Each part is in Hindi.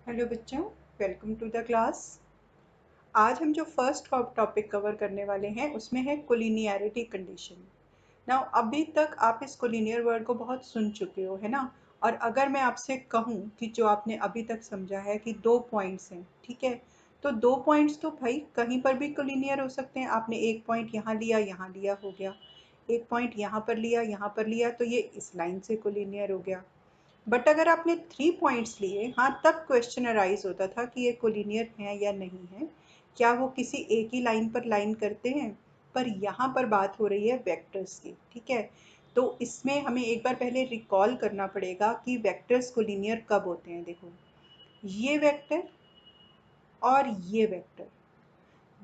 हेलो बच्चों, वेलकम टू द क्लास। आज हम जो फर्स्ट टॉपिक कवर करने वाले हैं उसमें है कोलिनियरिटी कंडीशन। नाउ अभी तक आप इस कोलिनियर वर्ड को बहुत सुन चुके हो, है ना। और अगर मैं आपसे कहूँ कि जो आपने अभी तक समझा है कि दो पॉइंट्स हैं, ठीक है, तो दो पॉइंट्स तो भाई कहीं पर भी कोलिनियर हो सकते हैं। आपने एक पॉइंट यहाँ लिया हो गया, एक पॉइंट यहाँ पर लिया, तो ये इस लाइन से कोलिनियर हो गया। बट अगर आपने 3 पॉइंट्स लिए, हाँ, तब क्वेश्चन अराइज होता था कि ये कोलिनियर है या नहीं है, क्या वो किसी एक ही लाइन पर लाइन करते हैं। पर यहाँ पर बात हो रही है वेक्टर्स की, ठीक है। तो इसमें हमें एक बार पहले रिकॉल करना पड़ेगा कि वेक्टर्स कोलिनियर कब होते हैं। देखो, ये वेक्टर और ये वेक्टर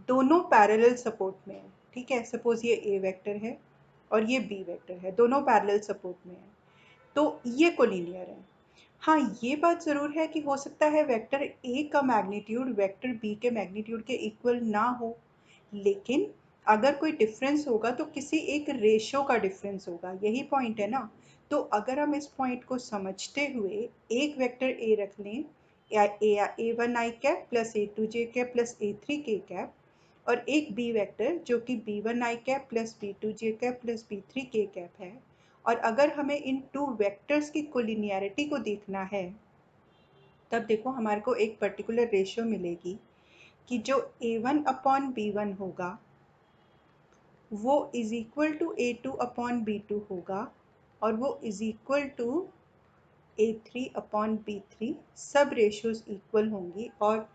दोनों पैरेलल सपोर्ट में है, ठीक है। सपोज ये ए वेक्टर है और ये बी वेक्टर है, दोनों पैरेलल सपोर्ट में है, तो ये कोलिनियर है। हाँ, ये बात ज़रूर है कि हो सकता है वेक्टर ए का मैग्नीट्यूड वेक्टर बी के मैग्नीट्यूड के इक्वल ना हो, लेकिन अगर कोई डिफरेंस होगा तो किसी एक रेशो का डिफरेंस होगा, यही पॉइंट है ना। तो अगर हम इस पॉइंट को समझते हुए एक वेक्टर ए रख लें, a one i cap plus a two j cap plus a three k cap, और एक बी वेक्टर जो कि b one i cap plus b two j cap plus b three k cap है, और अगर हमें इन टू वेक्टर्स की कोलिनियरिटी को देखना है, तब देखो हमारे को एक पर्टिकुलर रेशियो मिलेगी कि जो a1 अपॉन b1 होगा वो is equal to a2 upon b2 होगा, और वो is equal to a3 upon b3। सब रेशियोज इक्वल होंगी, और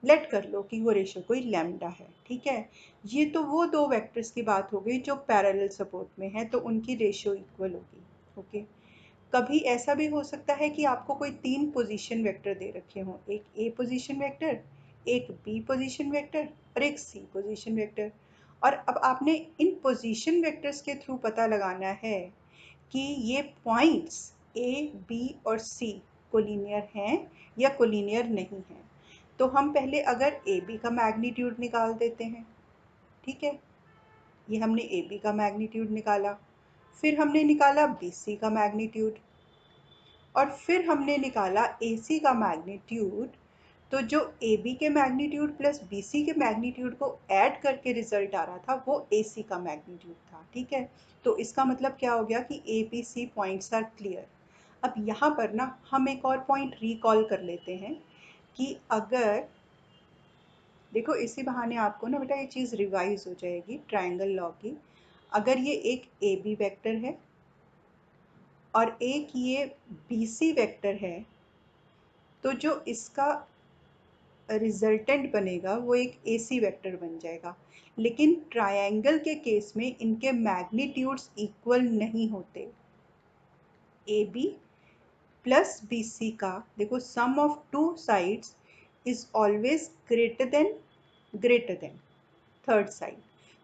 लेट कर लो कि वो रेशियो कोई लैम्डा है, ठीक है। ये तो वो दो वेक्टर्स की बात हो गई जो पैरेलल सपोर्ट में है, तो उनकी रेशियो इक्वल होगी। ओके। कभी ऐसा भी हो सकता है कि आपको कोई 3 पोजीशन वेक्टर दे रखे हों, एक ए पोजीशन वेक्टर, एक बी पोजीशन वेक्टर और एक सी पोजीशन वेक्टर। और अब आपने इन पोजीशन वेक्टर्स के थ्रू पता लगाना है कि ये पॉइंट्स ए बी और सी कोलिनियर हैं या कोलिनियर नहीं हैं। तो हम पहले अगर ए बी का मैग्नीट्यूड निकाल देते हैं, ठीक है। ये हमने ए बी का मैग्नीट्यूड निकाला, फिर हमने निकाला बी सी का मैग्नीट्यूड, और फिर हमने निकाला AC का मैग्नीट्यूड। तो जो AB के मैग्नीट्यूड प्लस BC के मैग्नीट्यूड को ऐड करके रिजल्ट आ रहा था वो AC का मैग्नीट्यूड था, ठीक है। तो इसका मतलब क्या हो गया कि ABC पॉइंट्स आर क्लियर। अब यहाँ पर ना हम एक और पॉइंट रिकॉल कर लेते हैं कि अगर देखो, इसी बहाने आपको ना बेटा ये चीज़ रिवाइज हो जाएगी ट्रायंगल लॉ की। अगर ये एक AB वेक्टर है और एक ये BC वेक्टर है, तो जो इसका रिजल्टेंट बनेगा वो एक AC वेक्टर बन जाएगा। लेकिन ट्रायंगल के केस में इनके मैग्नीट्यूड्स इक्वल नहीं होते। AB प्लस BC का देखो sum of two sides is always greater than third side.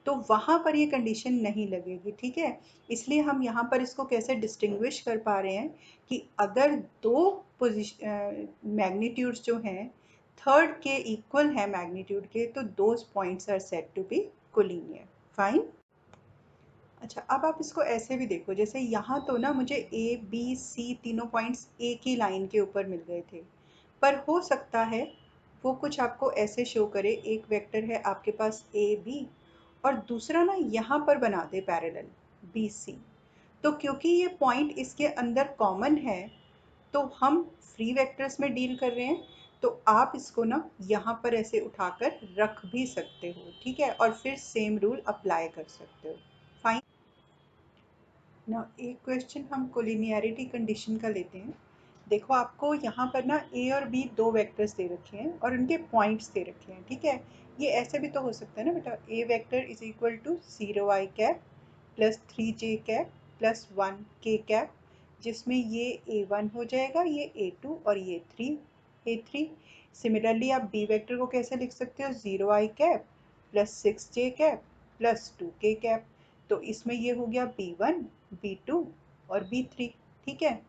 तो वहाँ पर ये कंडीशन नहीं लगेगी, ठीक है। इसलिए हम यहाँ पर इसको कैसे डिस्टिंग्विश कर पा रहे हैं कि अगर दो पोजिशन मैग्नीट्यूड्स जो हैं थर्ड के इक्वल है मैग्नीट्यूड के, तो those points are said to be collinear. Fine. अच्छा, अब आप इसको ऐसे भी देखो, जैसे यहाँ तो ना मुझे ए बी सी तीनों पॉइंट्स एक ही लाइन के ऊपर मिल गए थे, पर हो सकता है वो कुछ आपको ऐसे शो करे, एक वेक्टर है आपके पास ए बी और दूसरा ना यहाँ पर बना दे पैरेलल बी सी। तो क्योंकि ये पॉइंट इसके अंदर कॉमन है, तो हम फ्री वेक्टर्स में डील कर रहे हैं, तो आप इसको ना यहाँ पर ऐसे उठाकर रख भी सकते हो, ठीक है, और फिर सेम रूल अप्लाई कर सकते हो। फाइन। ना एक क्वेश्चन हम कोलिनियरिटी कंडीशन का लेते हैं। देखो, आपको यहाँ पर ना ए और बी दो वेक्टर्स दे रखे हैं और उनके पॉइंट्स दे रखे हैं, ठीक है। ये ऐसे भी तो हो सकता है ना बेटा, a vector is equal to 0 i cap plus 3j cap plus 1 k cap, जिसमें ये a1 हो जाएगा, ये a2 और ये a3। सिमिलरली आप बी वेक्टर को कैसे लिख सकते हो, 0 i cap plus 6j cap plus 2k cap. तो इसमें ये हो गया B1, B2 और B3, ठीक है।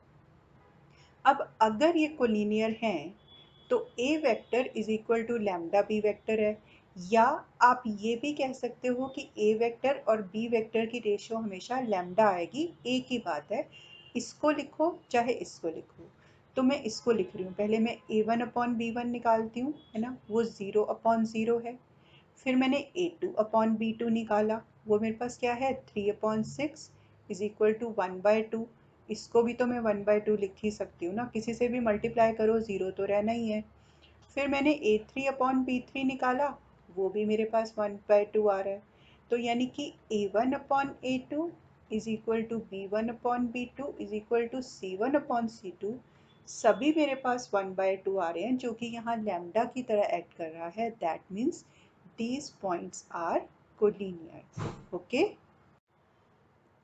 अब अगर ये कोलिनियर हैं तो A vector is equal to lambda B vector है, या आप ये भी कह सकते हो कि A वेक्टर और B वेक्टर की रेशियो हमेशा लैम्डा आएगी, एक ही बात है। इसको लिखो चाहे इसको लिखो, तो मैं इसको लिख रही हूँ, पहले मैं a1/b1 निकालती हूँ, है ना, वो 0/0 है। फिर मैंने a2/b2 निकाला, वो मेरे पास क्या है 3/6 इज इक्वल टू 1/2। इसको भी तो मैं 1/2 लिख ही सकती हूँ ना, किसी से भी मल्टीप्लाई करो, ज़ीरो तो रहना ही है। फिर मैंने a3/b3 निकाला, वो भी मेरे पास 1/2 आ रहा है। तो यानी कि a1/a2 is equal to b1/b2 is equal to c1/c2, सभी मेरे पास 1/2 आ रहे हैं, जो कि यहाँ लैम्डा की तरह एक्ट कर रहा है। That means these points are collinear। Okay,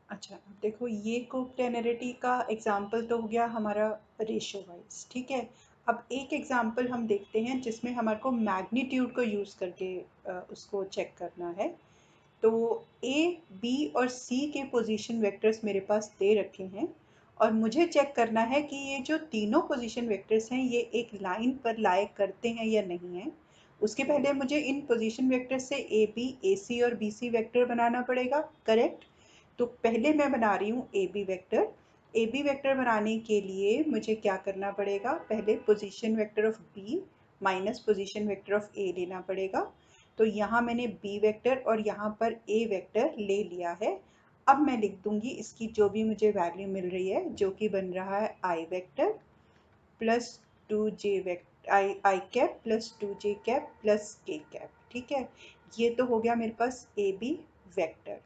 अच्छा अब देखो, ये कोप्लेनरिटी का एग्जाम्पल तो हो गया हमारा रेशो वाइज, ठीक है। अब एक एग्जाम्पल हम देखते हैं जिसमें हमारे को मैग्नीट्यूड को यूज़ करके उसको चेक करना है। तो ए, बी और सी के पोजीशन वेक्टर्स मेरे पास दे रखे हैं, और मुझे चेक करना है कि ये जो तीनों पोजीशन वेक्टर्स हैं ये एक लाइन पर लाई करते हैं या नहीं है। उसके पहले मुझे इन पोजीशन वेक्टर्स से ए बी, ए सी और बी सी वेक्टर बनाना पड़ेगा, करेक्ट। तो पहले मैं बना रही हूँ a b vector. A b vector बनाने के लिए मुझे क्या करना पड़ेगा, पहले position vector of b minus position vector of a लेना पड़ेगा। तो यहाँ मैंने बी वेक्टर और यहाँ पर ए वेक्टर ले लिया है। अब मैं लिख दूंगी इसकी जो भी मुझे वैल्यू मिल रही है, जो कि बन रहा है i vector plus 2j vector, i cap plus 2j cap plus k cap, ठीक है। ये तो हो गया मेरे पास ए बी वेक्टर।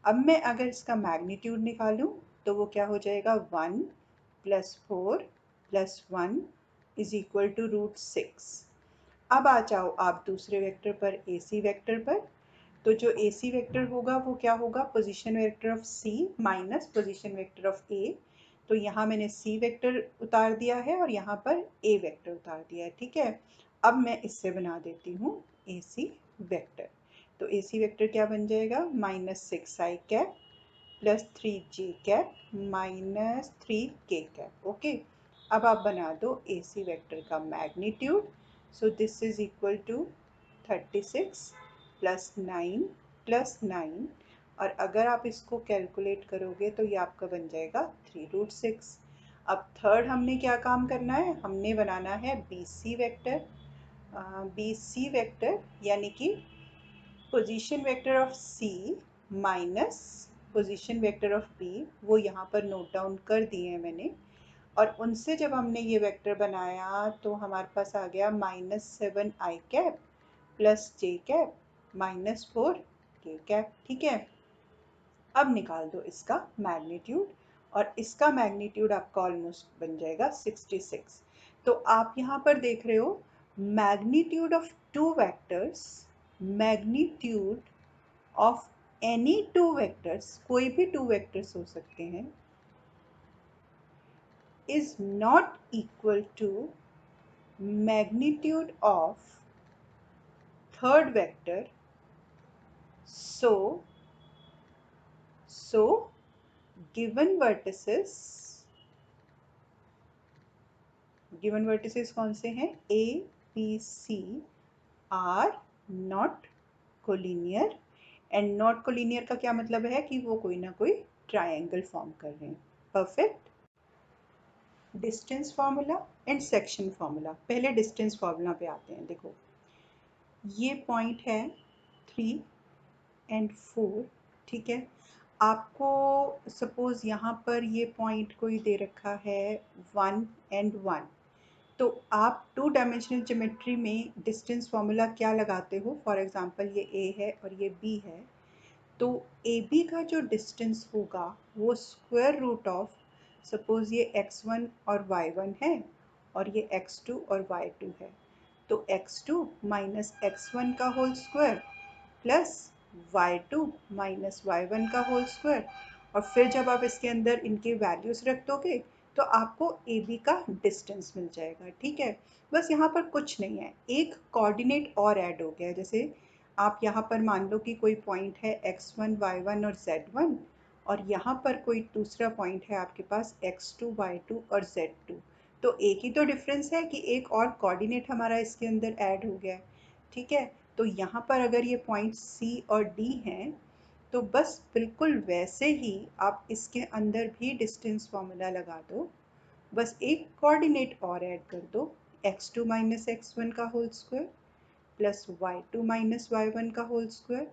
अब मैं अगर इसका मैग्नीट्यूड निकालूं तो वो क्या हो जाएगा, 1 plus 4 plus 1 is equal to √6। अब आ जाओ आप दूसरे वेक्टर पर, ए सी वेक्टर पर। तो जो ए सी वेक्टर होगा वो क्या होगा, position vector of C minus position vector of a. तो यहाँ मैंने सी वेक्टर उतार दिया है और यहाँ पर ए वेक्टर उतार दिया है, ठीक है। अब मैं इससे बना देती हूँ ए सी वेक्टर। तो ए सी वेक्टर क्या बन जाएगा, -6i cap plus 3j cap minus 3k cap. Okay, अब आप बना दो ए सी वेक्टर का magnitude. So this is equal to 36 plus 9 plus 9, और अगर आप इसको कैलकुलेट करोगे तो ये आपका बन जाएगा 3√6। अब थर्ड हमने क्या काम करना है, हमने बनाना है B C vector. B C vector यानी कि position vector of C minus position vector of B, वो यहाँ पर नोट डाउन कर दिए हैं मैंने। और उनसे जब हमने ये वेक्टर बनाया तो हमारे पास आ गया -7i कैप प्लस जे कैप -4k कैप, ठीक है। अब निकाल दो इसका मैग्नीट्यूड, और इसका मैग्नीट्यूड आपका ऑलमोस्ट बन जाएगा 66। तो आप यहाँ पर देख रहे हो magnitude of two vectors, magnitude of any two vectors, कोई भी टू वेक्टर्स हो सकते हैं, is not equal to magnitude of third vector. So given vertices कौन से हैं, A, B, C are not collinear। And not collinear का क्या मतलब है कि वो कोई ना कोई ट्रायंगल फॉर्म कर रहे हैं। Perfect. Distance formula and section formula, पहले डिस्टेंस फार्मूला पे आते हैं। देखो ये पॉइंट है 3 एंड 4, ठीक है। आपको सपोज यहाँ पर ये पॉइंट कोई दे रखा है 1 एंड 1, तो आप 2 डायमेंशनल ज्योमेट्री में डिस्टेंस फार्मूला क्या लगाते हो, फॉर एग्जांपल ये ए है और ये बी है, तो ए बी का जो डिस्टेंस होगा वो स्क्वायर रूट ऑफ, सपोज ये x1 और y1 है और ये x2 और y2 है, तो x2 माइनस x1 का whole square plus y2 minus y1 का होल स्क्वायर। और फिर जब आप इसके अंदर इनके वैल्यूज रख दोगे तो आपको ए बी का डिस्टेंस मिल जाएगा, ठीक है। बस यहाँ पर कुछ नहीं है, एक कोऑर्डिनेट और ऐड हो गया। जैसे आप यहाँ पर मान लो कि कोई पॉइंट है x1, y1 और z1, और यहाँ पर कोई दूसरा पॉइंट है आपके पास x2, y2 और z2। तो एक ही तो डिफरेंस है कि एक और कोऑर्डिनेट हमारा इसके अंदर ऐड हो गया है, ठीक है। तो यहाँ पर अगर ये पॉइंट C और D हैं, तो बस बिल्कुल वैसे ही आप इसके अंदर भी डिस्टेंस फार्मूला लगा दो। बस एक कोऑर्डिनेट और ऐड कर दो, x2 माइनस x1 का whole square plus y2 minus y1 का whole square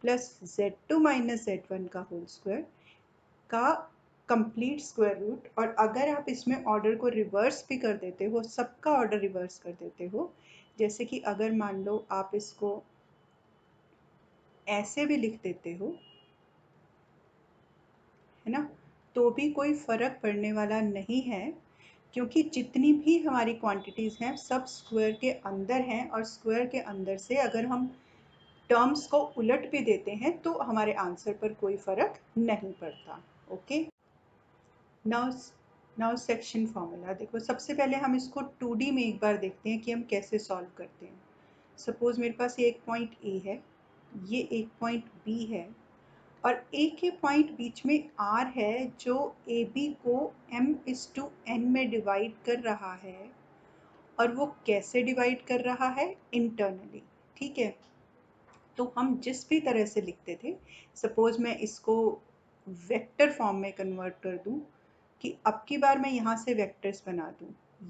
plus z2 minus z1 का होल स्क्वायर का कंप्लीट स्क्वायर रूट। और अगर आप इसमें ऑर्डर को रिवर्स भी कर देते हो, सबका ऑर्डर रिवर्स कर देते हो, जैसे कि अगर मान लो आप इसको ऐसे भी लिख देते हो, है ना, तो भी कोई फ़र्क पड़ने वाला नहीं है, क्योंकि जितनी भी हमारी क्वांटिटीज़ हैं सब स्क्वायर के अंदर हैं, और स्क्वायर के अंदर से अगर हम टर्म्स को उलट भी देते हैं तो हमारे आंसर पर कोई फ़र्क नहीं पड़ता। Okay, now now section formula देखो। सबसे पहले हम इसको 2D में एक बार देखते हैं कि हम कैसे सॉल्व करते हैं। सपोज़ मेरे पास ये एक पॉइंट ए है, ये एक पॉइंट बी है, और ए के पॉइंट बीच में आर है जो ए बी को m/n में डिवाइड कर रहा है। और वो कैसे डिवाइड कर रहा है? इंटरनली। ठीक है, तो हम जिस भी तरह से लिखते थे, सपोज मैं इसको वेक्टर फॉर्म में कन्वर्ट कर दूं कि अब की बार मैं यहाँ से वेक्टर्स बना दूं,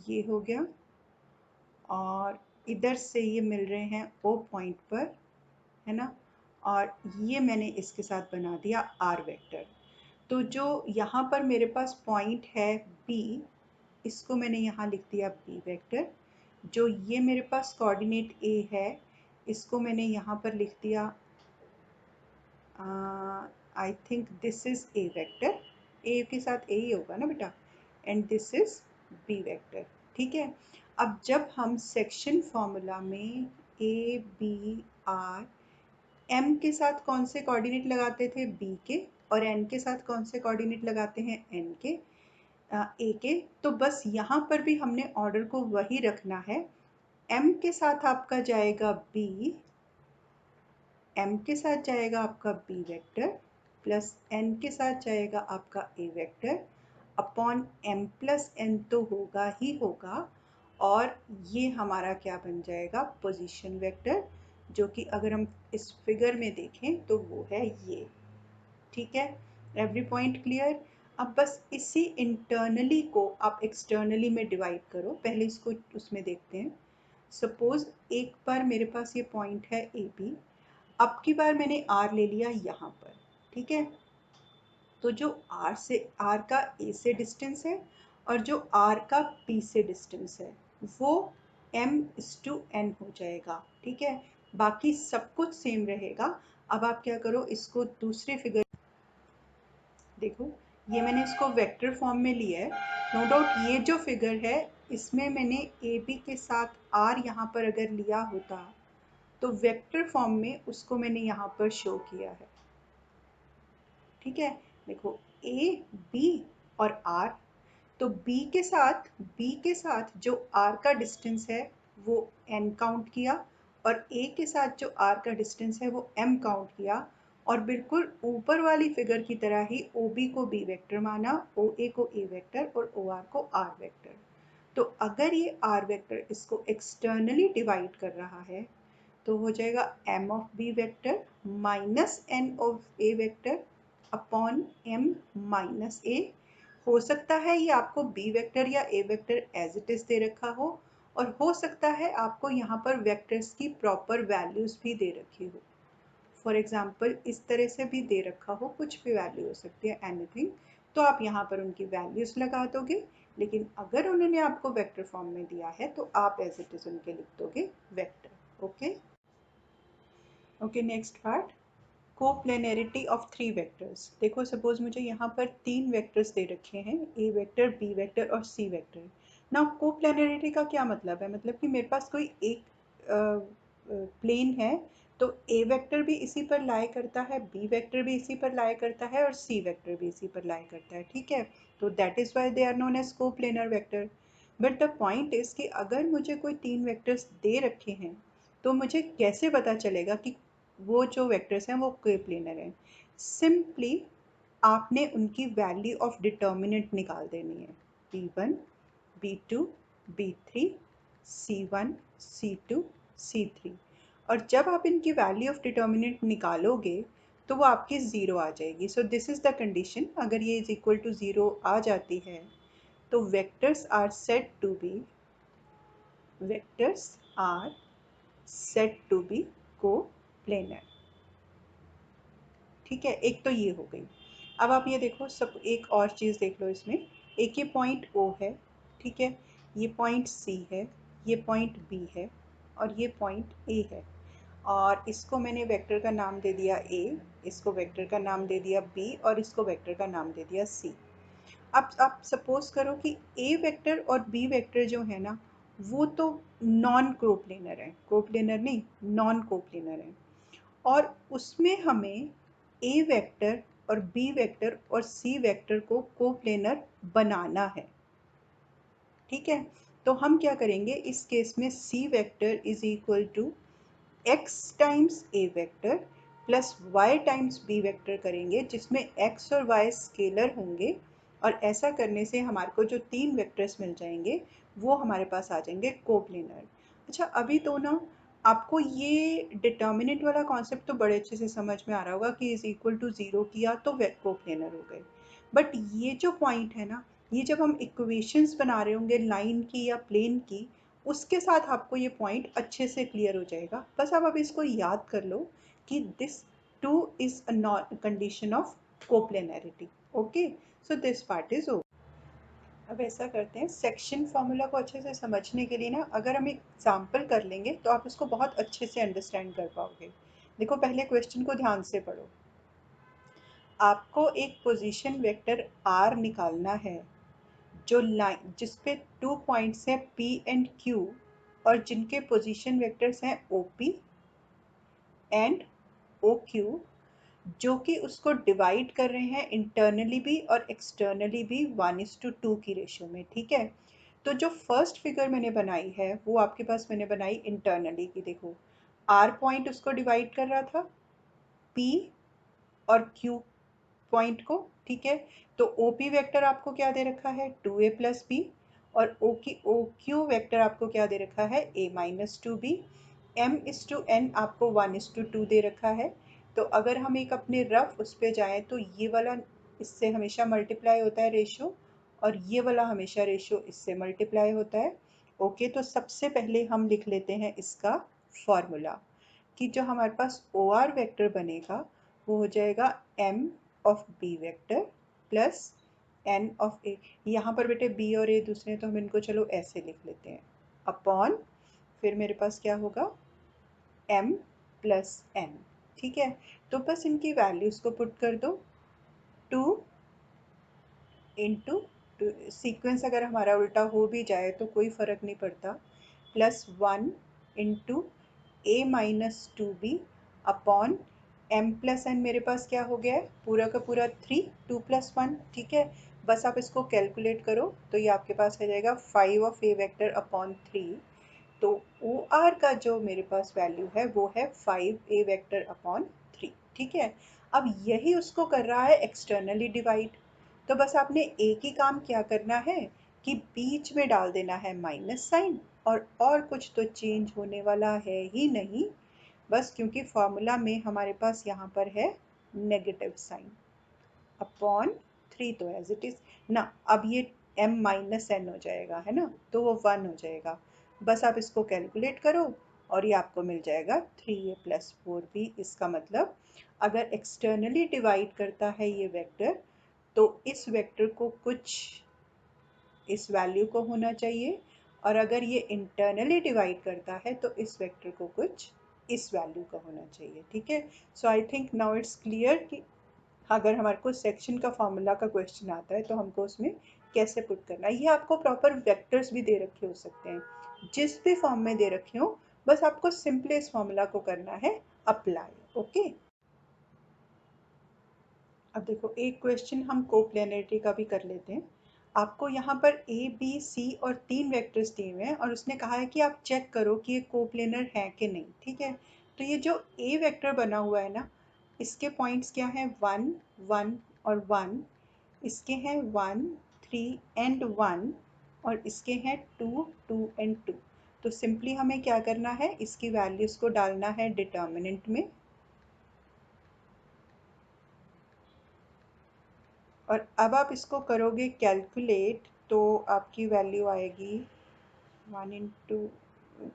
ये हो गया, और इधर से ये मिल रहे हैं ओ पॉइंट पर, है ना, और ये मैंने इसके साथ बना दिया आर वेक्टर। तो जो यहाँ पर मेरे पास पॉइंट है बी, इसको मैंने यहाँ लिख दिया बी वेक्टर। जो ये मेरे पास कोऑर्डिनेट ए है, इसको मैंने यहाँ पर लिख दिया, I think this is a vector, a के साथ ए ही होगा ना बेटा, and this is b vector. ठीक है, अब जब हम सेक्शन फॉर्मूला में ए बी आर, एम के साथ कौन से कोऑर्डिनेट लगाते थे? बी के, और एन के साथ कौन से कोऑर्डिनेट लगाते हैं? एन के, ए के। तो बस यहाँ पर भी हमने ऑर्डर को वही रखना है। एम के साथ आपका जाएगा बी, एम के साथ जाएगा आपका बी वेक्टर, प्लस एन के साथ जाएगा आपका a vector, upon m plus n तो होगा ही होगा, और ये हमारा क्या बन जाएगा? पोजीशन वेक्टर, जो कि अगर हम इस फिगर में देखें तो वो है ये। ठीक है, एवरी पॉइंट क्लियर? अब बस इसी इंटरनली को आप एक्सटर्नली में डिवाइड करो। पहले इसको उसमें देखते हैं। सपोज एक बार मेरे पास ये पॉइंट है ए बी, अब की बार मैंने आर ले लिया यहाँ पर। ठीक है, तो जो आर का ए से डिस्टेंस है और जो आर का बी से डिस्टेंस है, वो m/n हो जाएगा। ठीक है, बाकी सब कुछ सेम रहेगा। अब आप क्या करो, इसको दूसरे फिगर देखो, ये मैंने इसको वेक्टर फॉर्म में लिया है। नो डाउट ये जो फिगर है, इसमें मैंने ए बी के साथ आर यहाँ पर अगर लिया होता तो वेक्टर फॉर्म में उसको मैंने यहाँ पर शो किया है। ठीक है, देखो ए बी और आर, तो बी के साथ जो आर का डिस्टेंस है वो n काउंट किया, और ए के साथ जो आर का डिस्टेंस है वो m काउंट किया, और बिल्कुल ऊपर वाली फिगर की तरह ही ओ बी को बी वेक्टर माना, ओ ए को ए वेक्टर और ओ आर को आर वेक्टर। तो अगर ये आर वेक्टर इसको एक्सटर्नली डिवाइड कर रहा है तो हो जाएगा m of b vector minus n of a vector upon m minus a। हो सकता है ये आपको b वेक्टर या a vector as it is दे रखा हो, और हो सकता है आपको यहाँ पर वेक्टर्स की प्रॉपर वैल्यूज भी दे रखी हो। फॉर एग्जाम्पल इस तरह से भी दे रखा हो, कुछ भी वैल्यू हो सकती है, एनीथिंग। तो आप यहाँ पर उनकी वैल्यूज लगा दोगे, लेकिन अगर उन्होंने आपको वेक्टर फॉर्म में दिया है तो आप एज इट इज उनके लिख दोगे vector. Okay okay, next part, coplanarity of three vectors. देखो सपोज मुझे यहाँ पर तीन वेक्टर्स दे रखे हैं, ए वेक्टर, बी वेक्टर और सी वेक्टर। नाउ कोप्लेनरिटी का क्या मतलब है? मतलब कि मेरे पास कोई एक प्लेन है, तो ए वेक्टर भी इसी पर लाई करता है, बी वेक्टर भी इसी पर लाई करता है, और सी वेक्टर भी इसी पर लाई करता है। ठीक है, तो that is why they are known as coplanar vector. But the point is कि अगर मुझे कोई तीन वेक्टर्स दे रखे हैं, तो मुझे कैसे पता चलेगा कि वो जो वेक्टर्स हैं वो कोप्लेनर हैं? सिंपली आपने उनकी वैल्यू ऑफ डिटर्मिनेंट निकाल देनी है, b1 b2 b3 c1 c2 c3। और जब आप इनकी वैल्यू ऑफ डिटर्मिनेंट निकालोगे तो वो आपकी ज़ीरो आ जाएगी। So this is the condition, अगर ये इज इक्वल टू ज़ीरो आ जाती है तो vectors are said to be, vectors are said to be coplanar. ठीक है, एक तो ये हो गई। अब आप ये देखो, सब एक और चीज़ देख लो इसमें। एक ये पॉइंट O है, ठीक है, ये पॉइंट C है, ये पॉइंट B है और ये पॉइंट A है। और इसको मैंने वेक्टर का नाम दे दिया A, इसको वेक्टर का नाम दे दिया B और इसको वेक्टर का नाम दे दिया C। अब आप सपोज करो कि A वेक्टर और B वेक्टर जो है ना, वो तो नॉन कोप्लेनर है, कोप्लेनर नहीं, नॉन कोप्लेनर है। और उसमें हमें ए वेक्टर और बी वेक्टर और सी वेक्टर को कोप्लेनर बनाना है। ठीक है, तो हम क्या करेंगे इस केस में, c vector is equal to x times a vector plus y times b vector करेंगे, जिसमें एक्स और वाई स्केलर होंगे। और ऐसा करने से हमारे को जो तीन वेक्टर्स मिल जाएंगे वो हमारे पास आ जाएंगे कोप्लेनर। अच्छा, अभी तो ना आपको ये डिटर्मिनेंट वाला कॉन्सेप्ट तो बड़े अच्छे से समझ में आ रहा होगा कि इज इक्वल टू ज़ीरो किया तो कोप्लेनर हो गए। बट ये जो पॉइंट है ना, ये जब हम इक्वेशंस बना रहे होंगे लाइन की या प्लेन की, उसके साथ आपको ये पॉइंट अच्छे से क्लियर हो जाएगा। बस आप अब इसको याद कर लो कि this too is a condition of coplanarity. Okay, so this part is over. अब ऐसा करते हैं, सेक्शन फॉर्मूला को अच्छे से समझने के लिए ना, अगर हम एक एग्जाम्पल कर लेंगे तो आप इसको बहुत अच्छे से अंडरस्टैंड कर पाओगे। देखो, पहले क्वेश्चन को ध्यान से पढ़ो। आपको एक पोजीशन वेक्टर R निकालना है जो लाइन जिसपे 2 पॉइंट्स हैं P एंड Q और जिनके पोजीशन वेक्टर्स हैं OP एंड OQ, जो कि उसको डिवाइड कर रहे हैं इंटरनली भी और एक्सटर्नली भी 1:2 की रेशियो में। ठीक है, तो जो फर्स्ट फिगर मैंने बनाई है वो आपके पास मैंने बनाई इंटरनली की। देखो, R पॉइंट उसको डिवाइड कर रहा था P और Q पॉइंट को। ठीक है, तो OP वेक्टर आपको क्या दे रखा है, 2a प्लस बी, और OQ वेक्टर आपको क्या दे रखा है, a माइनस 2b। m/n आपको 1:2 दे रखा है। तो अगर हम एक अपने रफ उस पे जाएं तो ये वाला इससे हमेशा मल्टीप्लाई होता है रेशो, और ये वाला हमेशा रेशो इससे मल्टीप्लाई होता है। ओके, तो सबसे पहले हम लिख लेते हैं इसका फॉर्मूला, कि जो हमारे पास OR वेक्टर बनेगा वो हो जाएगा m of b vector plus n of a। यहाँ पर बेटे b और a दूसरे हैं तो हम इनको चलो ऐसे लिख लेते हैं, अपॉन फिर मेरे पास क्या होगा, m प्लस n। ठीक है, तो बस इनकी वैल्यूज को पुट कर दो, 2 इंटू, सीक्वेंस अगर हमारा उल्टा हो भी जाए तो कोई फ़र्क नहीं पड़ता, plus 1 into a minus 2b upon m plus n। मेरे पास क्या हो गया है, पूरा का पूरा 3, 2 प्लस 1। ठीक है, बस आप इसको कैलकुलेट करो तो ये आपके पास आ जाएगा 5 ऑफ a वेक्टर अपॉन 3। तो OR का जो मेरे पास वैल्यू है वो है 5a वेक्टर अपॉन 3। ठीक है, अब यही उसको कर रहा है एक्सटर्नली डिवाइड। तो बस आपने एक ही काम क्या करना है कि बीच में डाल देना है माइनस साइन, और कुछ तो चेंज होने वाला है ही नहीं, बस क्योंकि फॉर्मूला में हमारे पास यहाँ पर है नेगेटिव साइन अपॉन 3, तो एज इट इज ना। अब ये m माइनस n हो जाएगा, है ना, तो वो 1 हो जाएगा। बस आप इसको कैलकुलेट करो और ये आपको मिल जाएगा 3a प्लस 4b। इसका मतलब अगर एक्सटर्नली डिवाइड करता है ये वेक्टर, तो इस वेक्टर को कुछ इस वैल्यू को होना चाहिए, और अगर ये इंटरनली डिवाइड करता है तो इस वेक्टर को कुछ इस वैल्यू का होना चाहिए। ठीक है, so I think now it's clear कि अगर हमारे को सेक्शन का फॉर्मूला का क्वेश्चन आता है तो हमको उसमें कैसे पुट करना है। ये आपको प्रॉपर वेक्टर्स भी दे रखे हो सकते हैं, जिस भी फॉर्म में दे रखे हो, बस आपको सिंपली इस फॉर्मूला को करना है अप्लाई। ओके, अब देखो एक क्वेश्चन हम कोप्लेनरिटी का भी कर लेते हैं। आपको यहाँ पर ए बी सी और 3 वेक्टर्स दिए हुए हैं और उसने कहा है कि आप चेक करो कि ये कोप्लेनर है कि नहीं। ठीक है, तो ये जो ए वेक्टर बना हुआ है ना, इसके पॉइंट्स क्या हैं, 1 1 और 1, इसके हैं 1 3 एंड 1, और इसके हैं 2 2 एंड 2। तो सिंपली हमें क्या करना है, इसकी वैल्यूज़ को डालना है डिटर्मिनेंट में, और अब आप इसको करोगे कैलकुलेट तो आपकी वैल्यू आएगी 1 इंटू,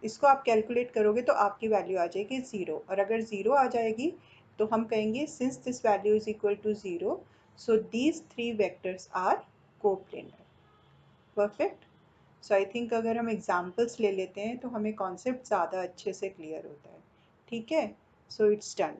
इसको आप कैलकुलेट करोगे तो आपकी वैल्यू आ जाएगी 0, और अगर 0 आ जाएगी तो हम कहेंगे since this value is equal to 0, so these 3 vectors are coplanar. Perfect. So I think अगर हम एग्जाम्पल्स ले लेते हैं तो हमें कॉन्सेप्ट ज़्यादा अच्छे से क्लियर होता है। ठीक है, सो इट्स डन।